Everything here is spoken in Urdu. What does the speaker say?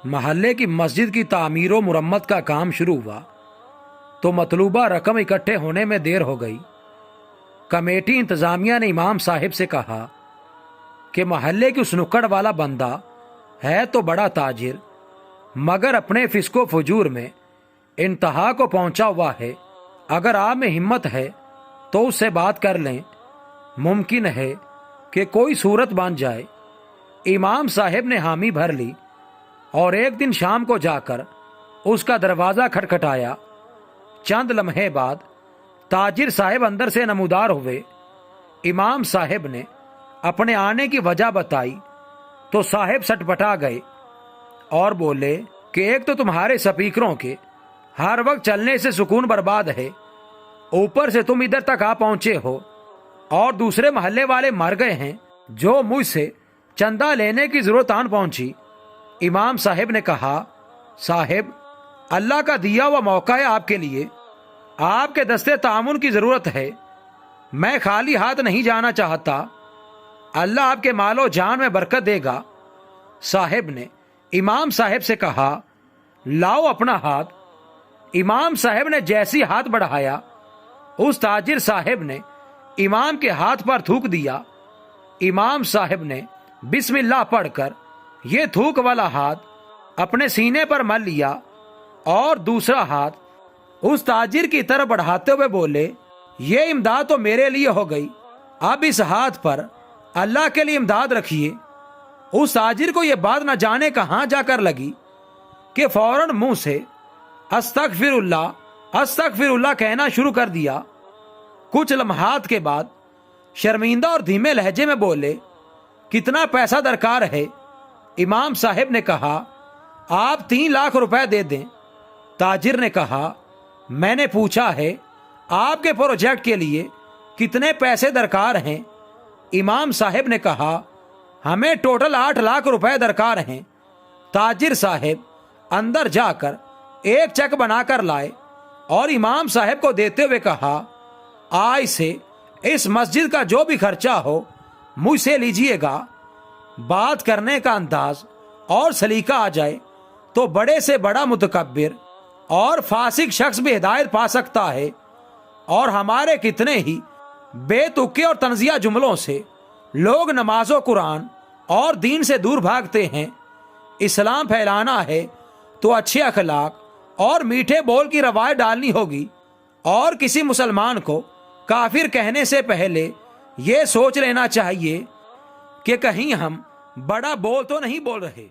محلے کی مسجد کی تعمیر و مرمت کا کام شروع ہوا تو مطلوبہ رقم اکٹھے ہونے میں دیر ہو گئی۔ کمیٹی انتظامیہ نے امام صاحب سے کہا کہ محلے کی اس نکڑ والا بندہ ہے تو بڑا تاجر، مگر اپنے فسق و فجور میں انتہا کو پہنچا ہوا ہے، اگر آپ میں ہمت ہے تو اس سے بات کر لیں، ممکن ہے کہ کوئی صورت بن جائے۔ امام صاحب نے حامی بھر لی اور ایک دن شام کو جا کر اس کا دروازہ کھٹکھٹایا۔ چند لمحے بعد تاجر صاحب اندر سے نمودار ہوئے۔ امام صاحب نے اپنے آنے کی وجہ بتائی تو صاحب سٹپٹا گئے اور بولے کہ ایک تو تمہارے سپیکروں کے ہر وقت چلنے سے سکون برباد ہے، اوپر سے تم ادھر تک آ پہنچے ہو، اور دوسرے محلے والے مر گئے ہیں جو مجھ سے چندہ لینے کی ضرورت آن پہنچی۔ امام صاحب نے کہا، صاحب اللہ کا دیا ہوا موقع ہے آپ کے لیے، آپ کے دستے تعاون کی ضرورت ہے، میں خالی ہاتھ نہیں جانا چاہتا، اللہ آپ کے مال و جان میں برکت دے گا۔ صاحب نے امام صاحب سے کہا، لاؤ اپنا ہاتھ۔ امام صاحب نے جیسی ہاتھ بڑھایا، اس تاجر صاحب نے امام کے ہاتھ پر تھوک دیا۔ امام صاحب نے بسم اللہ پڑھ کر یہ تھوک والا ہاتھ اپنے سینے پر مل لیا اور دوسرا ہاتھ اس تاجر کی طرف بڑھاتے ہوئے بولے، یہ امداد تو میرے لیے ہو گئی، اب اس ہاتھ پر اللہ کے لیے امداد رکھیے۔ اس تاجر کو یہ بات نہ جانے کہاں جا کر لگی کہ فوراً منہ سے استغفر اللہ کہنا شروع کر دیا۔ کچھ لمحات کے بعد شرمندہ اور دھیمے لہجے میں بولے، کتنا پیسہ درکار ہے؟ امام صاحب نے کہا، آپ 3 لاکھ روپے دے دیں۔ تاجر نے کہا، میں نے پوچھا ہے آپ کے پروجیکٹ کے لیے کتنے پیسے درکار ہیں؟ امام صاحب نے کہا، ہمیں ٹوٹل 8 لاکھ روپے درکار ہیں۔ تاجر صاحب اندر جا کر ایک چیک بنا کر لائے اور امام صاحب کو دیتے ہوئے کہا، آج سے اس مسجد کا جو بھی خرچہ ہو مجھ سے لیجئے گا۔ بات کرنے کا انداز اور سلیقہ آ جائے تو بڑے سے بڑا متکبر اور فاسق شخص بھی ہدایت پا سکتا ہے، اور ہمارے کتنے ہی بے تکے اور تنزیہ جملوں سے لوگ نماز و قرآن اور دین سے دور بھاگتے ہیں۔ اسلام پھیلانا ہے تو اچھے اخلاق اور میٹھے بول کی روایت ڈالنی ہوگی، اور کسی مسلمان کو کافر کہنے سے پہلے یہ سوچ لینا چاہیے کہ کہیں ہم بڑا بول تو نہیں بول رہے۔